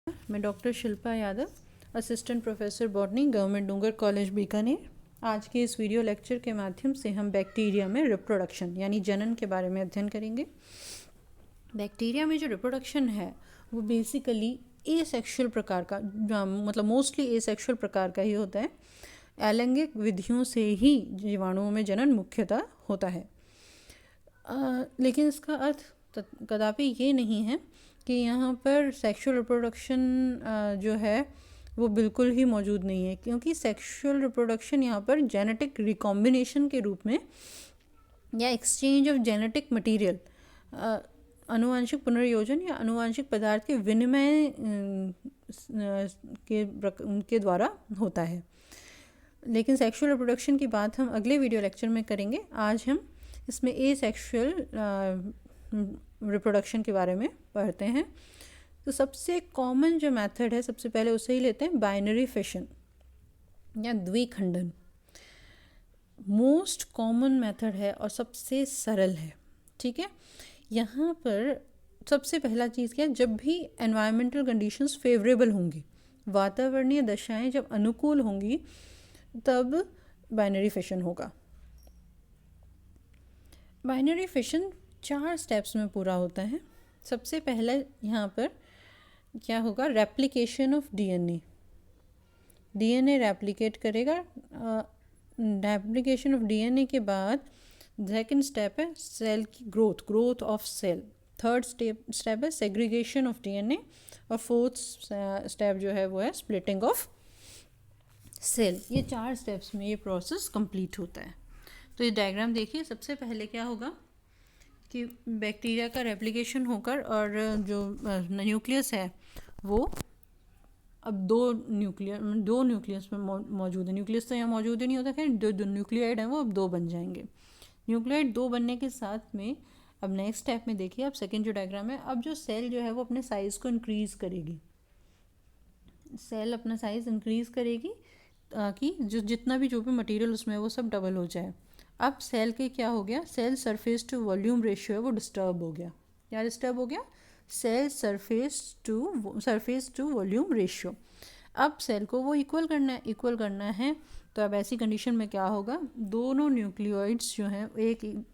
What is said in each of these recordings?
मैं doctor Shilpa Yadav, assistant professor botany, government Dungar college Bikaner. आज के इस वीडियो लेक्चर के माध्यम से हम बैक्टीरिया में रिप्रोडक्शन यानी जनन के बारे में अध्ययन करेंगे। बैक्टीरिया में जो रिप्रोडक्शन है वो बेसिकली एसेक्सुअल प्रकार का, मतलब मोस्टली एसेक्सुअल प्रकार का ही होता है। अलैंगिक विधियों से ही जीवाणुओं में जनन मुख्यतः होता है। लेकिन इसका अर्थ कदापि ये नहीं है कि यहाँ पर सेक्सुअल रिप्रोडक्शन जो है वो बिल्कुल ही मौजूद नहीं है, क्योंकि सेक्सुअल रिप्रोडक्शन यहाँ पर जेनेटिक रिकॉम्बिनेशन के रूप में या एक्सचेंज ऑफ जेनेटिक मटेरियल, आनुवंशिक पुनर्योजन या आनुवंशिक पदार्थ के विनिमय के द्वारा होता है। लेकिन सेक्सुअल रिप्रोडक्शन की बात हम अगले वीडियो लेक्चर में करेंगे। आज हम इसमें एसेक्सुअल रिप्रोडक्शन के बारे में पढ़ते हैं। तो सबसे कॉमन जो मेथड है, सबसे पहले उसे ही लेते हैं, बाइनरी फिशन या द्विखंडन। मोस्ट कॉमन मेथड है और सबसे सरल है। ठीक है, यहाँ पर सबसे पहला चीज़ क्या है, जब भी एनवायरमेंटल कंडीशंस फेवरेबल होंगी, वातावरणीय दशाएं जब अनुकूल होंगी, तब बाइनरी फिशन होगा। बाइनरी फिशन 4 स्टेप्स में पूरा होता है। सबसे पहले यहाँ पर क्या होगा, replication of DNA. DNA replicate करेगा। रेप्लिकेशन ऑफ डीएनए के बाद सेकंड स्टेप है सेल की growth of cell. Third step है सेग्रीगेशन ऑफ डीएनए। और फोर्थ स्टेप जो है वो है स्प्लिटिंग ऑफ सेल। ये 4 स्टेप्स में ये प्रोसेस कंप्लीट होता है। तो ये डायग्राम देखिए, सबसे पहले क्या होगा कि बैक्टीरिया का रेप्लिकेशन होकर और जो न्यूक्लियस है वो अब दो न्यूक्लियस में मौजूद है। न्यूक्लियस तो यहाँ मौजूद ही नहीं होता, खैर जो न्यूक्लियाइड है वो अब 2 बन जाएंगे। न्यूक्लियाइड 2 बनने के साथ में अब नेक्स्ट स्टेप में देखिए, अब सेकेंड जो डायग्राम है, अब जो सेल जो है वो अपने साइज़ को इंक्रीज़ करेगी। सेल अपना साइज़ इंक्रीज़ करेगी ताकि जो भी मटेरियल उसमें है वो सब डबल हो जाए। अब सेल के क्या हो गया, cell surface to volume ratio है वो डिस्टर्ब हो गया। क्या डिस्टर्ब हो गया, cell surface to volume ratio. अब सेल को वो इक्वल करना है। तो अब ऐसी कंडीशन में क्या होगा, दोनों न्यूक्लियोइड्स जो हैं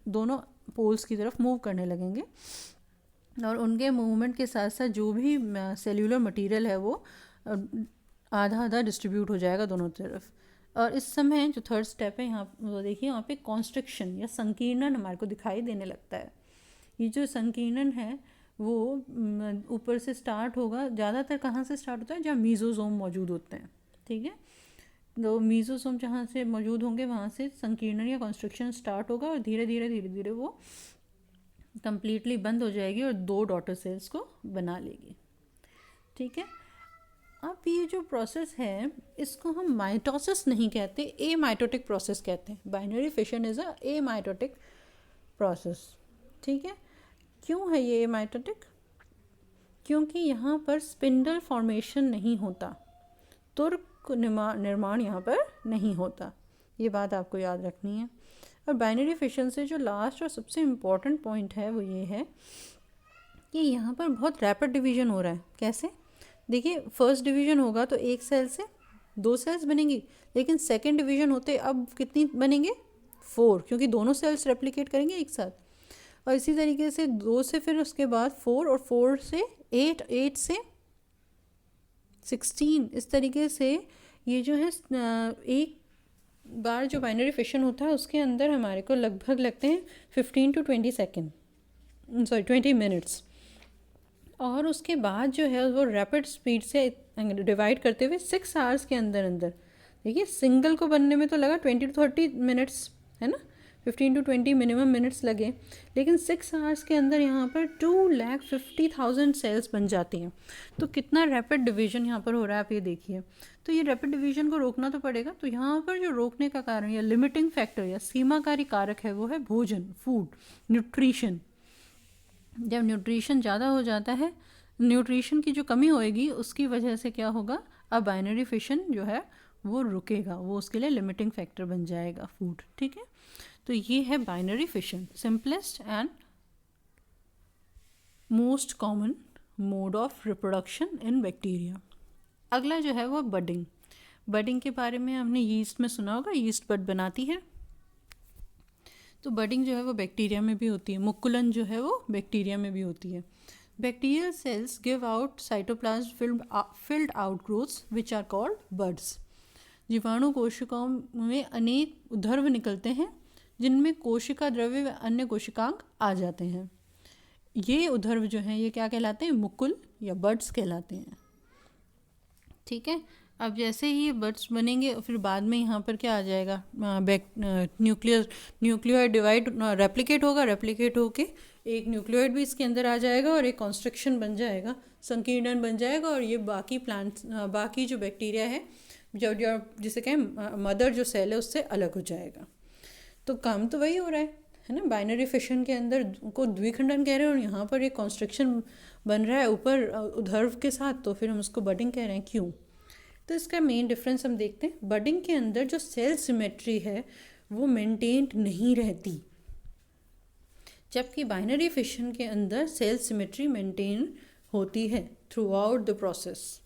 दोनों पोल्स की तरफ मूव करने लगेंगे और उनके मूवमेंट के साथ साथ जो भी सेल्यूलर मटेरियल है वो आधा आधा डिस्ट्रीब्यूट हो जाएगा दोनों तरफ। और इस समय जो थर्ड स्टेप है यहाँ वो देखिए, यहाँ पे कॉन्स्ट्रिक्शन या संकीर्णन हमारे को दिखाई देने लगता है। ये जो संकीर्णन है वो ऊपर से स्टार्ट होगा। ज़्यादातर कहाँ से स्टार्ट होता है, जहाँ मीजोसोम मौजूद होते हैं। ठीक है, तो मीजोसोम जहाँ से मौजूद होंगे वहाँ से संकीर्णन या कॉन्स्ट्रिक्शन स्टार्ट होगा और धीरे धीरे वो कम्प्लीटली बंद हो जाएगी और 2 डॉटर सेल्स को बना लेगी। ठीक है, अब ये जो प्रोसेस है इसको हम माइटोसिस नहीं कहते, ए माइटोटिक प्रोसेस कहते हैं। Binary fission is a A mitotic process. ठीक है, क्यों है ये ए माइटोटिक, क्योंकि यहाँ पर स्पिंडल फॉर्मेशन नहीं होता, तुर्क निर्माण यहाँ पर नहीं होता। ये बात आपको याद रखनी है। और बाइनरी फिशन से जो लास्ट और सबसे इम्पॉर्टेंट पॉइंट है वो ये है कि यहाँ पर बहुत रैपिड डिवीजन हो रहा है। कैसे, देखिए, फर्स्ट डिवीजन होगा तो एक सेल से 2 सेल्स बनेंगी, लेकिन सेकंड डिवीजन होते अब कितनी बनेंगे, 4, क्योंकि दोनों सेल्स रेप्लिकेट करेंगे एक साथ। और इसी तरीके से 2 से फिर उसके बाद 4 और 4 से 8, 8 से 16। इस तरीके से ये जो है एक बार जो बाइनरी फिशन होता है उसके अंदर हमारे को लगभग लगते हैं 15 to 20 मिनट्स। और उसके बाद जो है वो रैपिड स्पीड से डिवाइड करते हुए 6 आवर्स के अंदर देखिए, सिंगल को बनने में तो लगा 20 to 30 मिनट्स, है ना, 15 to 20 मिनिमम मिनट्स लगे, लेकिन 6 आवर्स के अंदर यहाँ पर 2,50,000 सेल्स बन जाती हैं। तो कितना रैपिड डिवीजन यहाँ पर हो रहा है, आप ये देखिए। तो ये रैपिड डिवीजन को रोकना तो पड़ेगा। तो यहाँ पर जो रोकने का कारण या लिमिटिंग फैक्टर या सीमाकारी कारक है वो है भोजन, फूड, न्यूट्रिशन। जब न्यूट्रिशन ज़्यादा हो जाता है, न्यूट्रिशन की जो कमी होएगी उसकी वजह से क्या होगा, अब बाइनरी फिशन जो है वो रुकेगा, वो उसके लिए लिमिटिंग फैक्टर बन जाएगा फूड। ठीक है, तो ये है binary fission, simplest and most common mode of reproduction in bacteria. अगला जो है वो बडिंग। बडिंग के बारे में हमने यीस्ट में सुना होगा, यीस्ट बड बनाती है। तो बडिंग जो है वो बैक्टीरिया में भी होती है, मुकुलन जो है वो बैक्टीरिया में भी होती है। Bacterial cells give out cytoplasm filled out growths which are called buds. जीवाणु कोशिकाओं में अनेक उद्धर्व निकलते हैं जिनमें कोशिका द्रव्य व अन्य कोशिकांग आ जाते हैं। ये उद्धर्व जो हैं ये क्या कहलाते हैं, मुकुल या बड्स कहलाते हैं। ठीक है, अब जैसे ही ये बड्स बनेंगे फिर बाद में यहाँ पर क्या आ जाएगा, न्यूक्लियोइड डिवाइड रेप्लिकेट होगा, रेप्लिकेट होके एक न्यूक्लियोइड भी इसके अंदर आ जाएगा और एक कॉन्स्ट्रक्शन बन जाएगा, संकीर्णन बन जाएगा, और ये बाकी प्लांट्स बाकी जो बैक्टीरिया है जो जिसे कहें मदर जो सेल है उससे अलग हो जाएगा। तो काम तो वही हो रहा है ना, बाइनरी फिशन के अंदर को द्विखंडन कह रहे हैं और यहाँ पर एक कॉन्स्ट्रक्शन बन रहा है ऊपर उद्धर्व के साथ, तो फिर हम उसको बडिंग कह रहे हैं। क्यों? तो इसका मेन डिफरेंस हम देखते हैं। बडिंग के अंदर जो सेल सिमेट्री है वो मेंटेन्ड नहीं रहती, जबकि बाइनरी फिशन के अंदर सेल सिमेट्री मेंटेन होती है थ्रू आउट द प्रोसेस।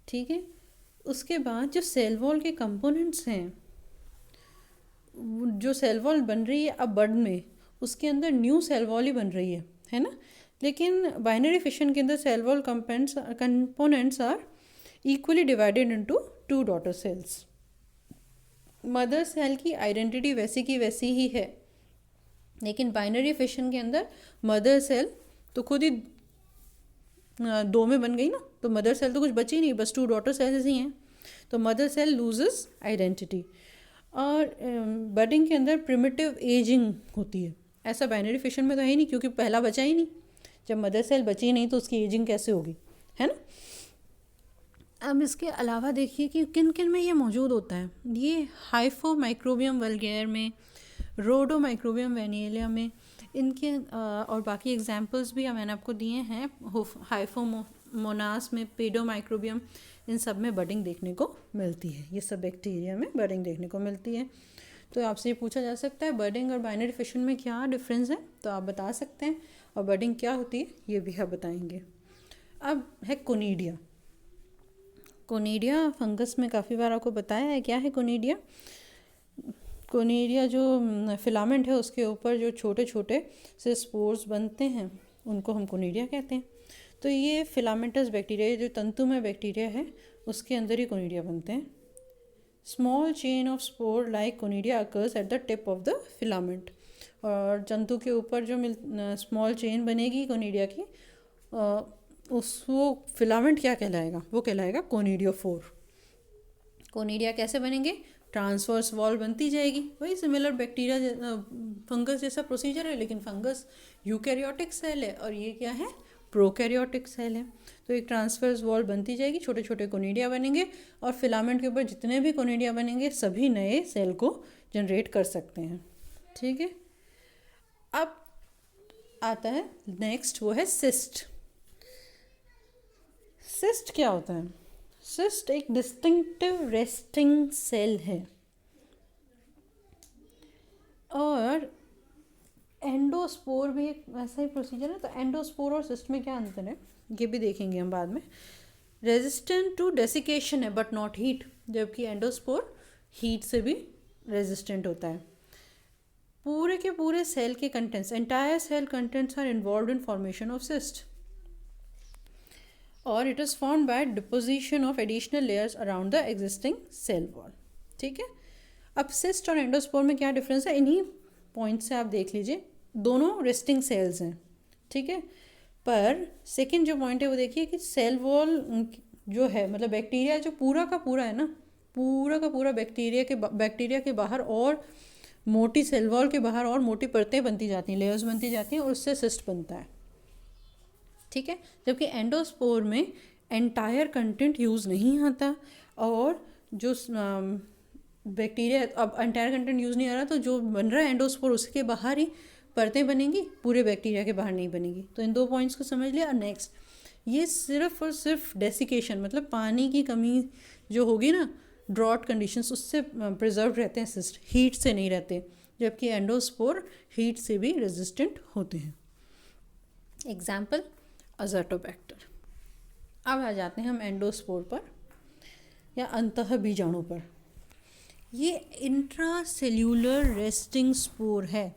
ठीक है, उसके बाद जो सेल वॉल के कंपोनेंट्स हैं, जो सेल वॉल बन रही है अब बड में, उसके अंदर न्यू सेल वॉल ही बन रही है ना। लेकिन बाइनरी फिशन के अंदर cell wall components are equally divided into 2 daughter cells. Mother cell की आइडेंटिटी वैसी की वैसी ही है, लेकिन बाइनरी फिशन के अंदर मदर सेल तो खुद ही 2 में बन गई ना, तो मदर सेल तो कुछ बची नहीं, बस 2 डॉटर सेल्स ही हैं, तो मदर सेल लूजेस आइडेंटिटी। और बडिंग के अंदर प्रिमिटिव एजिंग होती है, ऐसा बाइनरी फिशन में तो है ही नहीं, क्योंकि पहला बचा ही नहीं। जब मदर सेल बची नहीं तो उसकी एजिंग कैसे होगी, है ना। अब इसके अलावा देखिए कि किन किन में ये मौजूद होता है। ये हाइफोमाइक्रोबियम वल्गेयर में, रोडोमाइक्रोबियम वेनियलिया में, इनके और बाकी एग्जांपल्स भी मैंने आपको दिए हैं, हाइफोमोनास में, पेडोमाइक्रोबियम, इन सब में बडिंग देखने को मिलती है। ये सब बैक्टीरिया में बडिंग देखने को मिलती है। तो आपसे ये पूछा जा सकता है बडिंग और बाइनरी फिशन में क्या डिफरेंस है, तो आप बता सकते हैं, और बडिंग क्या होती है ये भी आप बताएंगे। अब है कोनिडिया। कोनिडिया फंगस में काफ़ी बार आपको बताया है। क्या है कोनिडिया? कोनिडिया जो फिलामेंट है उसके ऊपर जो छोटे छोटे से स्पोर्स बनते हैं उनको हम कोनिडिया कहते हैं। तो ये फिलामेंटस बैक्टीरिया, जो तंतुमय बैक्टीरिया है उसके अंदर ही कोनिडिया बनते हैं। Small chain of spore like conidia occurs at the tip of the filament. और जंतु के ऊपर जो स्मॉल चेन बनेगी कोनिडिया की, वो फिलामेंट क्या कहलाएगा? वो कहलाएगा कोनिडियोफोर। कोनिडिया कैसे बनेंगे? ट्रांसवर्स वॉल बनती जाएगी, वही सिमिलर बैक्टीरिया फंगस जैसा प्रोसीजर है, लेकिन फंगस यूकैरियोटिक सेल है और ये क्या है? प्रोकैरियोटिक सेल है। तो एक ट्रांसवर्स वॉल बनती जाएगी, छोटे छोटे कोनिडिया बनेंगे, और फिलामेंट के ऊपर जितने भी कोनिडिया बनेंगे सभी नए सेल को जनरेट कर सकते हैं। ठीक है, अब आता है नेक्स्ट, वो है सिस्ट। सिस्ट क्या होता है? सिस्ट एक डिस्टिंक्टिव रेस्टिंग सेल है, और एंडोस्पोर भी एक वैसा ही प्रोसीजर है। तो एंडोस्पोर और सिस्ट में क्या अंतर है ये भी देखेंगे हम बाद में। रेजिस्टेंट टू डेसिकेशन है बट नॉट हीट, जबकि एंडोस्पोर हीट से भी रेजिस्टेंट होता है। पूरे के पूरे सेल के contents, entire cell contents are involve in formation of cyst, और it is formed by deposition of additional layers around the existing cell wall. ठीक है, अब सिस्ट और एंडोस्पोर में क्या डिफरेंस है, इन्हीं पॉइंट से आप देख लीजिए। दोनों रेस्टिंग सेल्स हैं, ठीक है, पर सेकंड जो पॉइंट है वो देखिए कि सेल वॉल जो है, मतलब बैक्टीरिया जो पूरा का पूरा है ना, पूरा का पूरा बैक्टीरिया के बाहर और मोटी सेल वॉल के बाहर और मोटी परतें बनती जाती हैं, लेयर्स बनती जाती हैं, और उससे सिस्ट बनता है। ठीक है, जबकि एंडोस्पोर में एंटायर कंटेंट यूज़ नहीं आता, और जो बैक्टीरिया, अब एंटायर कंटेंट यूज़ नहीं आ रहा, तो जो बन रहा है एंडोस्पोर उसके बाहर ही परतें बनेंगी, पूरे बैक्टीरिया के बाहर नहीं बनेगी। तो इन 2 पॉइंट्स को समझ लिया। नेक्स्ट, ये सिर्फ और सिर्फ डेसिकेशन, मतलब पानी की कमी जो होगी ना, ड्रॉट कंडीशंस, उससे प्रिजर्व रहते हैं सिस्ट, हीट से नहीं रहते, जबकि एंडोस्पोर हीट से भी रेजिस्टेंट होते हैं। एग्जाम्पल, अज़ोटोबैक्टर। अब आ जाते हैं हम एंडोस्पोर पर या अंतः बीजाणु पर। ये इंट्रासेल्यूलर रेस्टिंग स्पोर है,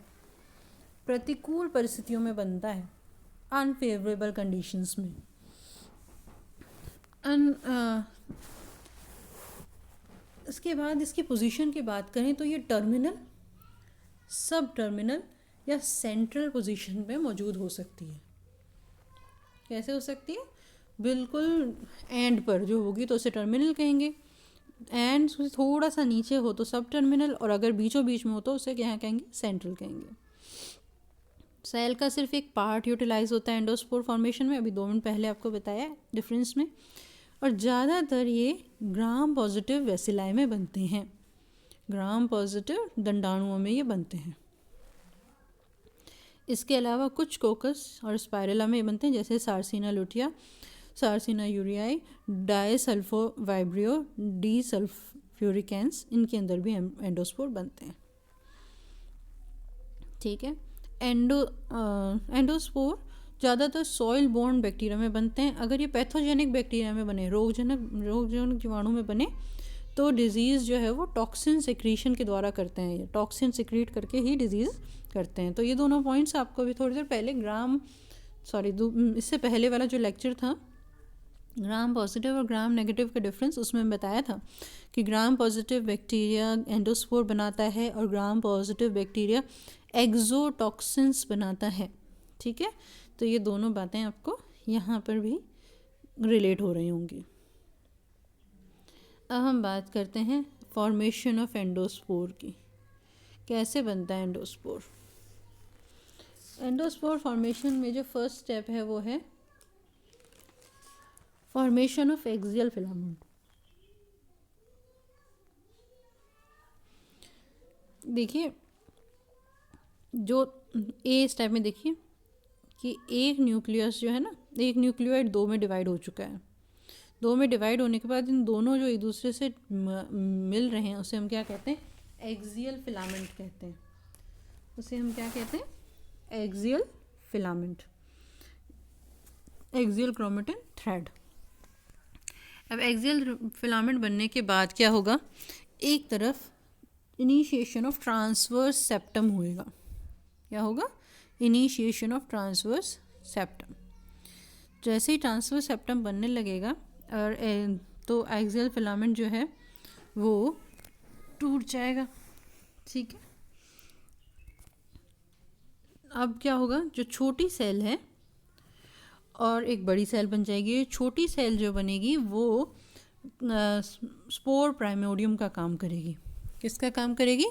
प्रतिकूल परिस्थितियों में बनता है, अनफेवरेबल कंडीशंस में। इसके बाद इसकी पोजीशन की बात करें तो ये टर्मिनल, सब टर्मिनल या सेंट्रल पोजीशन पे मौजूद हो सकती है। कैसे हो सकती है? बिल्कुल एंड पर जो होगी तो उसे टर्मिनल कहेंगे, एंड से थोड़ा सा नीचे हो तो सब टर्मिनल, और अगर बीचों बीच में हो तो उसे क्या कहेंगे? सेंट्रल कहेंगे। सेल का सिर्फ एक पार्ट यूटिलाइज होता है एंडोस्पोर फॉर्मेशन में, अभी 2 मिनट पहले आपको बताया डिफरेंस में, और ज़्यादातर ये ग्राम पॉजिटिव वेसिलाई में बनते हैं, ग्राम पॉजिटिव दंडाणुओं में ये बनते हैं। इसके अलावा कुछ कोकस और स्पाइरला में बनते हैं, जैसे सार्सिना लुटिया, सार्सिना यूरियाई, डाइसल्फो वाइब्रियो, डी सल्फ्यूरिकेंस, इनके अंदर भी एंडोस्पोर बनते हैं। ठीक है। एंडोस्पोर ज़्यादातर सॉइल बोर्न बैक्टीरिया में बनते हैं। अगर ये पैथोजेनिक बैक्टीरिया में बने, रोगजनक जीवाणु में बने, तो डिजीज़ जो है वो टॉक्सिन सिक्रीशन के द्वारा करते हैं, ये टॉक्सिन सिक्रीट करके ही डिजीज़ करते हैं। तो ये दोनों पॉइंट्स आपको अभी थोड़ी देर पहले इससे पहले वाला जो लेक्चर था, ग्राम पॉजिटिव और ग्राम नेगेटिव का डिफरेंस, उसमें बताया था कि ग्राम पॉजिटिव बैक्टीरिया एंडोस्पोर बनाता है और ग्राम पॉजिटिव बैक्टीरिया एक्सोटॉक्सिन्स बनाता है। ठीक है, तो ये दोनों बातें आपको यहाँ पर भी रिलेट हो रही होंगी। अब हम बात करते हैं फॉर्मेशन ऑफ एंडोस्पोर की। कैसे बनता है एंडोस्पोर? एंडोस्पोर फॉर्मेशन में जो फर्स्ट स्टेप है वो है फॉर्मेशन ऑफ एक्सियल फिलामेंट। देखिए, जो ए स्टेप में देखिए कि एक न्यूक्लियस जो है ना, एक न्यूक्लियोइड 2 में डिवाइड हो चुका है। 2 में डिवाइड होने के बाद इन दोनों जो एक दूसरे से मिल रहे हैं उसे हम क्या कहते हैं? एक्सियल फिलामेंट कहते हैं। उसे हम क्या कहते हैं? Axial filament, axial chromatin thread. अब एक्सियल फिलामेंट बनने के बाद क्या होगा? एक तरफ इनिशिएशन ऑफ ट्रांसवर्स सेप्टम होएगा। क्या होगा? Initiation of transverse septum. जैसे ही ट्रांसवर्स सेप्टम बनने लगेगा और तो एक्सियल फिलामेंट जो है वो टूट जाएगा। ठीक है, अब क्या होगा? जो छोटी सेल है और एक बड़ी सेल बन जाएगी। छोटी सेल जो बनेगी वो स्पोर प्राइमोडियम का काम करेगी। किसका काम करेगी?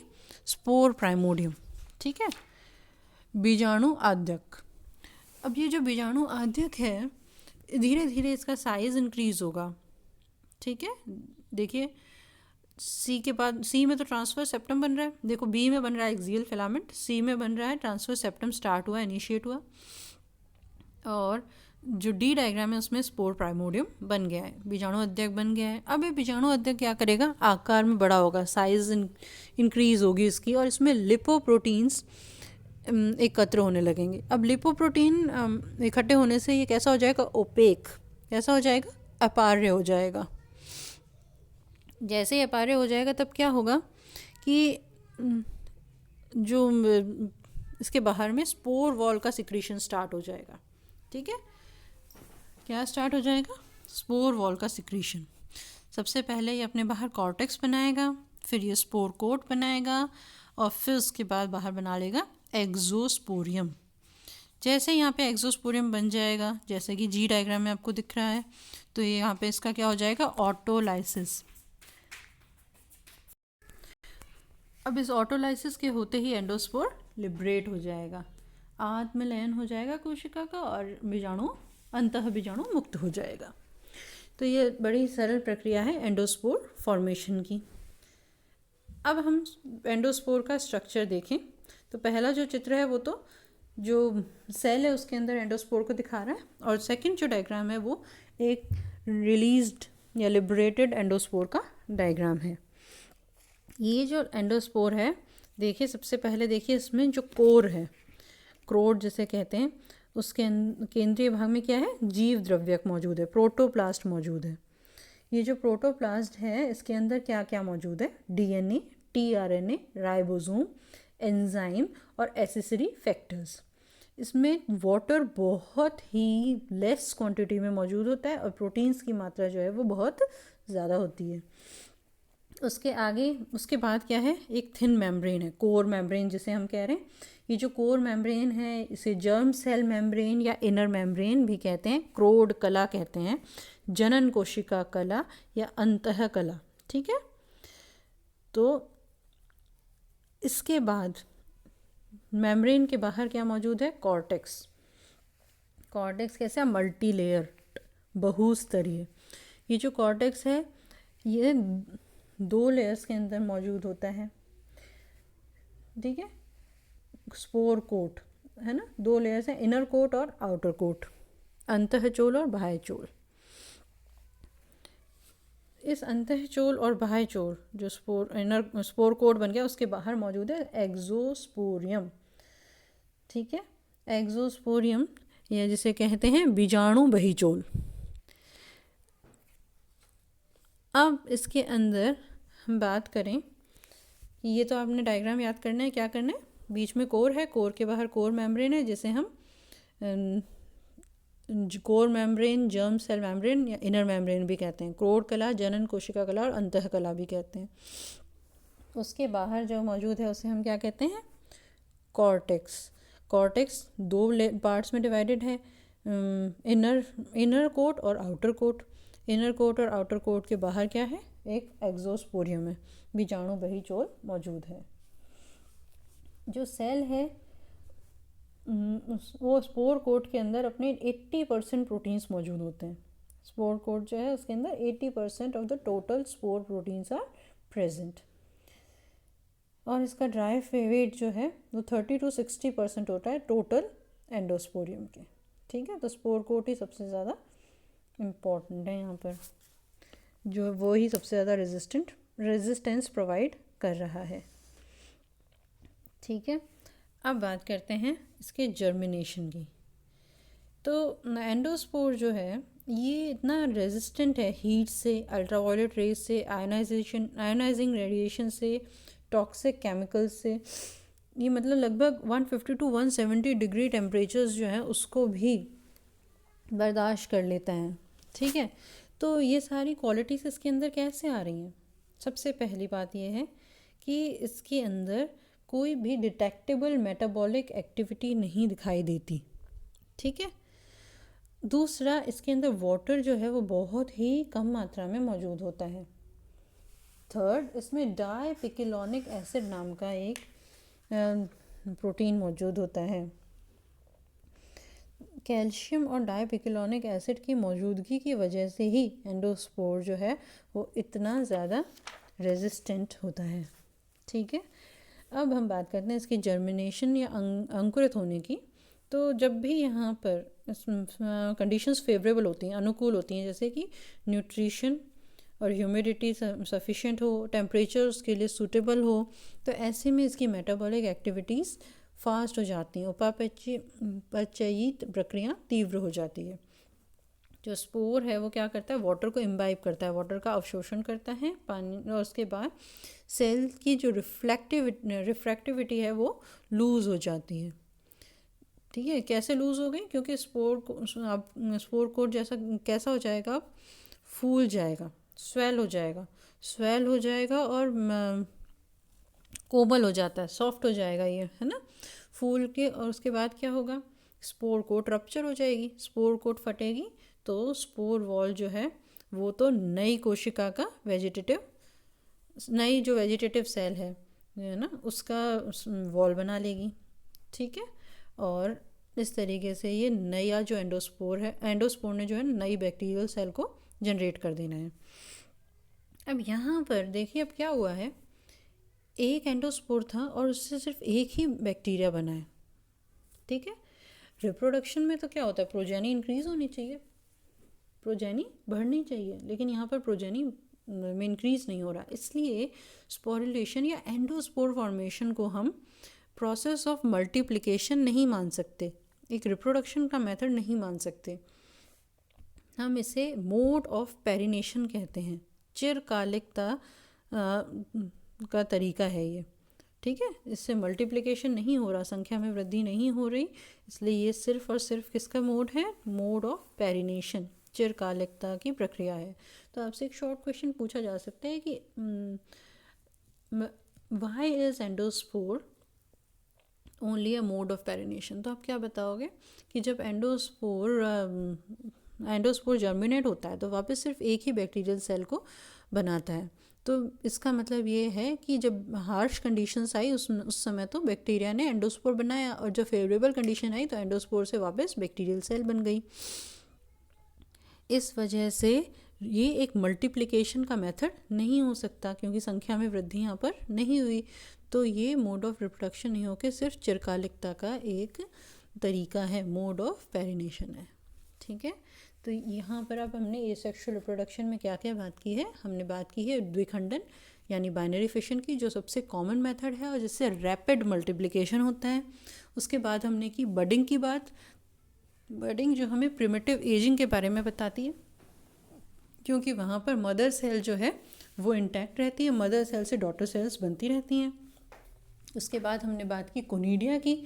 Spore primordium. ठीक है, बीजाणु आद्यक। अब ये जो बीजाणु आद्यक है, धीरे धीरे इसका साइज इंक्रीज होगा। ठीक है, देखिए सी के बाद, सी में तो ट्रांसफर सेप्टम बन रहा है, देखो बी में बन रहा है एक्सियल फिलामेंट, सी में बन रहा है ट्रांसफर सेप्टम स्टार्ट हुआ, इनिशिएट हुआ, और जो डी डायग्राम है उसमें स्पोर प्राइमोडियम बन गया है, बीजाणु अध्यक बन गया है। अब ये बीजाणु अध्यक क्या करेगा? आकार में बड़ा होगा, साइज इंक्रीज होगी इसकी, और इसमें लिपोप्रोटीन्स एकत्र होने लगेंगे। अब लिपोप्रोटीन इकट्ठे होने से ये कैसा हो जाएगा? ओपेक। कैसा हो जाएगा? अपार्य हो जाएगा। जैसे ही अपार्य हो जाएगा तब क्या होगा कि जो इसके बाहर में स्पोर वॉल का सिक्रीशन स्टार्ट हो जाएगा। ठीक है, क्या स्टार्ट हो जाएगा? स्पोर वॉल का सिक्रीशन। सबसे पहले ये अपने बाहर कॉर्टेक्स बनाएगा, फिर ये स्पोर कोट बनाएगा, और फिर उसके बाद बाहर बना लेगा एक्सोस्पोरियम। जैसे यहाँ पे एक्सोस्पोरियम बन जाएगा, जैसे कि जी डायग्राम में आपको दिख रहा है, तो ये यहाँ पे इसका क्या हो जाएगा? ऑटोलाइसिस। अब इस ऑटोलाइसिस के होते ही एंडोस्पोर लिबरेट हो जाएगा, आत्मलयन हो जाएगा कोशिका का, और बीजाणु अंतः बीजाणु मुक्त हो जाएगा। तो ये बड़ी सरल प्रक्रिया है एंडोस्पोर फॉर्मेशन की। अब हम एंडोस्पोर का स्ट्रक्चर देखें तो पहला जो चित्र है वो तो जो सेल है उसके अंदर एंडोस्पोर को दिखा रहा है, और सेकंड जो डायग्राम है वो एक रिलीज्ड या लिबरेटेड एंडोस्पोर का डायग्राम है। ये जो एंडोस्पोर है, देखिए सबसे पहले देखिए इसमें जो कोर है, क्रोड जिसे कहते हैं, उसके केंद्रीय भाग में क्या है, जीव द्रव्यक मौजूद है, प्रोटोप्लास्ट मौजूद है। ये जो प्रोटोप्लास्ट है इसके अंदर क्या क्या मौजूद है, डीएनए, टीआरएनए, राइबोसोम, एंजाइम और एसेसरी फैक्टर्स। इसमें वाटर बहुत ही लेस क्वांटिटी में मौजूद होता है और प्रोटीन्स की मात्रा जो है वो बहुत ज़्यादा होती है। उसके आगे उसके बाद क्या है, एक थिन मेम्ब्रेन है, कोर मेम्ब्रेन जिसे हम कह रहे हैं। ये जो कोर मेम्ब्रेन है इसे जर्म सेल मेम्ब्रेन या इनर मेम्ब्रेन भी कहते हैं, क्रोड कला कहते हैं, जनन कोशिका कला या अंतः कला। ठीक है, तो इसके बाद मेम्ब्रेन के बाहर क्या मौजूद है, कॉर्टेक्स। कॉर्टेक्स कैसा, मल्टी लेयर, बहुस्तरीय। ये जो कॉर्टेक्स है ये 2 लेयर्स के अंदर मौजूद होता है। ठीक है, स्पोर कोट है ना, 2 लेयर्स हैं, इनर कोट और आउटर कोट, अंतःचोल और बाह्यचोल। इस अंतःचोल और बाह्यचोल जो स्पोर कोट बन गया उसके बाहर मौजूद है एक्सोस्पोरियम। ठीक है, एक्सोस्पोरियम या जिसे कहते हैं बीजाणु बहिचोल। अब इसके अंदर हम बात करें कि ये तो आपने डायग्राम याद करना है, क्या करना है, बीच में कोर है, कोर के बाहर कोर मेम्ब्रेन है जिसे हम core membrane, germ cell membrane या इनर मेम्ब्रेन भी कहते हैं, क्रोड कला, जनन कोशिका कला और अंतः कला भी कहते हैं। उसके बाहर जो मौजूद है उसे हम क्या कहते हैं, कॉर्टेक्स। कॉर्टेक्स 2 पार्ट्स में डिवाइडेड है, इनर कोट और आउटर कोट। इनर कोट और आउटर कोट के बाहर क्या है, एक एक्सोस्पोरियम है, बीजाणु बहिचोल मौजूद है। जो सेल है वो स्पोर कोट के अंदर अपने 80% प्रोटीन्स मौजूद होते हैं। स्पोर कोट जो है उसके अंदर 80% of the total spore proteins are present. और इसका ड्राई वेट जो है वो 30 to 60% होता है टोटल एंडोस्पोरियम के। ठीक है, तो स्पोर कोट ही सबसे ज़्यादा इम्पॉर्टेंट है यहाँ पर, जो वो ही सबसे ज़्यादा रेजिस्टेंस प्रोवाइड कर रहा है। ठीक है, अब बात करते हैं इसके जर्मिनेशन की। तो एंडोस्पोर जो है ये इतना रेजिस्टेंट है हीट से, अल्ट्रावायलेट रेज से, आयोनाइजिंग रेडिएशन से, टॉक्सिक केमिकल्स से। ये मतलब लगभग 150 to 170 डिग्री टेम्परेचर्स जो है उसको भी बर्दाश्त कर लेता है। ठीक है, तो ये सारी क्वालिटीज़ इसके अंदर कैसे आ रही हैं। सबसे पहली बात ये है कि इसके अंदर कोई भी डिटेक्टेबल मेटाबॉलिक एक्टिविटी नहीं दिखाई देती। ठीक है, दूसरा इसके अंदर वाटर जो है वो बहुत ही कम मात्रा में मौजूद होता है। थर्ड, इसमें डाइपिकोलोनिक एसिड नाम का एक प्रोटीन मौजूद होता है। कैल्शियम और डाइपिकोलोनिक एसिड की मौजूदगी की वजह से ही एंडोस्पोर जो है वो इतना ज़्यादा रेजिस्टेंट होता है। ठीक है, अब हम बात करते हैं इसकी जर्मिनेशन या अंकुरित होने की। तो जब भी यहाँ पर कंडीशंस फेवरेबल होती हैं, अनुकूल होती हैं, जैसे कि न्यूट्रिशन और ह्यूमिडिटी सफिशिएंट हो, टेम्परेचर उसके लिए सूटेबल हो, तो ऐसे में इसकी मेटाबॉलिक एक्टिविटीज़ फास्ट हो जाती हैं, उपापचयी प्रक्रिया तीव्र हो जाती है। जो स्पोर है वो क्या करता है, वाटर को इम्बाइब करता है, वाटर का अवशोषण करता है पानी, और उसके बाद सेल की जो रिफ्रैक्टिविटी है वो लूज़ हो जाती है। ठीक है, कैसे लूज़ हो गई, क्योंकि स्पोर कोट जैसा कैसा हो जाएगा, अब फूल जाएगा, स्वेल हो जाएगा और कोमल हो जाता है, सॉफ्ट हो जाएगा ये, है ना, फूल के। और उसके बाद क्या होगा, स्पोर कोट रप्चर हो जाएगी, स्पोर कोट फटेगी तो स्पोर वॉल जो है वो तो नई कोशिका का नई जो वेजिटेटिव सेल है ना उसका वॉल बना लेगी। ठीक है, और इस तरीके से ये नया जो एंडोस्पोर ने जो है नई बैक्टीरियल सेल को जनरेट कर देना है। अब यहाँ पर देखिए अब क्या हुआ है, एक एंडोस्पोर था और उससे सिर्फ एक ही बैक्टीरिया बना है। ठीक है, रिप्रोडक्शन में तो क्या होता है, प्रोजेनी इंक्रीज होनी चाहिए, प्रोजेनी बढ़नी चाहिए, लेकिन यहाँ पर प्रोजेनी में इंक्रीज नहीं हो रहा। इसलिए स्पोरुलेशन या एंडोस्पोर फॉर्मेशन को हम प्रोसेस ऑफ मल्टीप्लिकेशन नहीं मान सकते। एक रिप्रोडक्शन का मेथड नहीं मान सकते। हम इसे मोड ऑफ पेरिनेशन कहते हैं, चिरकालिकता का तरीका है ये, ठीक है। इससे मल्टीप्लिकेशन नहीं हो रहा, संख्या में वृद्धि नहीं हो रही, इसलिए ये सिर्फ और सिर्फ किसका मोड है, मोड ऑफ पेरिनेशन, चिरकालिकता की प्रक्रिया है। तो आपसे एक शॉर्ट क्वेश्चन पूछा जा सकता है कि why is endospore only a mode of perennation. तो आप क्या बताओगे कि जब एंडोस्पोर जर्मिनेट होता है तो वापस सिर्फ एक ही बैक्टीरियल सेल को बनाता है। तो इसका मतलब ये है कि जब हार्श कंडीशंस आई उस समय तो बैक्टीरिया ने एंडोस्पोर बनाया, और जब फेवरेबल कंडीशन आई तो एंडोस्पोर से वापस बैक्टीरियल सेल बन गई। इस वजह से ये एक मल्टीप्लिकेशन का मेथड नहीं हो सकता, क्योंकि संख्या में वृद्धि यहाँ पर नहीं हुई। तो ये मोड ऑफ रिप्रोडक्शन नहीं होकर सिर्फ चिरकालिकता का एक तरीका है, मोड ऑफ पेरिनेशन है, ठीक है। तो यहाँ पर अब हमने एसेक्सुअल रिप्रोडक्शन में क्या क्या बात की है, हमने बात की है द्विखंडन यानी बाइनरी फिशन की, जो सबसे कॉमन मेथड है और जिससे रैपिड मल्टीप्लिकेशन होता है। उसके बाद हमने की बडिंग की बात, बडिंग जो हमें प्रिमिटिव एजिंग के बारे में बताती है, क्योंकि वहाँ पर मदर सेल जो है वो इंटैक्ट रहती है, मदर सेल से डॉटर सेल्स बनती रहती हैं। उसके बाद हमने बात की कोनिडिया की,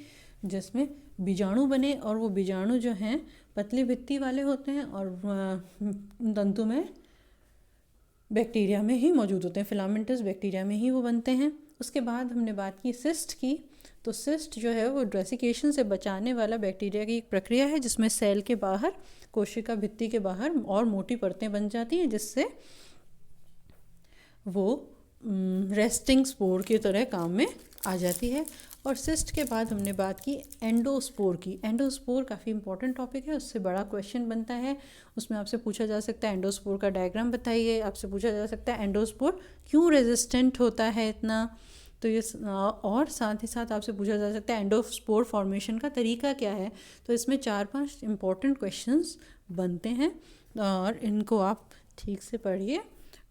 जिसमें बीजाणु बने, और वो बीजाणु जो हैं पतली भित्ति वाले होते हैं और तंतु में बैक्टीरिया में ही मौजूद होते हैं, फिलामेंटस बैक्टीरिया में ही वो बनते हैं। उसके बाद हमने बात की सिस्ट की। तो सिस्ट जो है वो ड्रेसिकेशन से बचाने वाला बैक्टीरिया की एक प्रक्रिया है, जिसमें सेल के बाहर, कोशिका भित्ति के बाहर और मोटी परतें बन जाती हैं, जिससे वो रेस्टिंग स्पोर की तरह काम में आ जाती है। और सिस्ट के बाद हमने बात की एंडोस्पोर की। एंडोस्पोर काफ़ी इंपॉर्टेंट टॉपिक है, उससे बड़ा क्वेश्चन बनता है। उसमें आपसे पूछा जा सकता है एंडोस्पोर का डायग्राम बताइए, आपसे पूछा जा सकता है एंडोस्पोर क्यों रेजिस्टेंट होता है इतना, तो ये और साथ ही साथ आपसे पूछा जा सकता है एंडोस्पोर फॉर्मेशन का तरीका क्या है। तो इसमें 4-5 इंपॉर्टेंट क्वेश्चंस बनते हैं, और इनको आप ठीक से पढ़िए,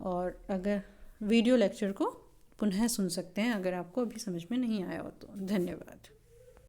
और अगर वीडियो लेक्चर को पुनः सुन सकते हैं अगर आपको अभी समझ में नहीं आया हो तो। धन्यवाद।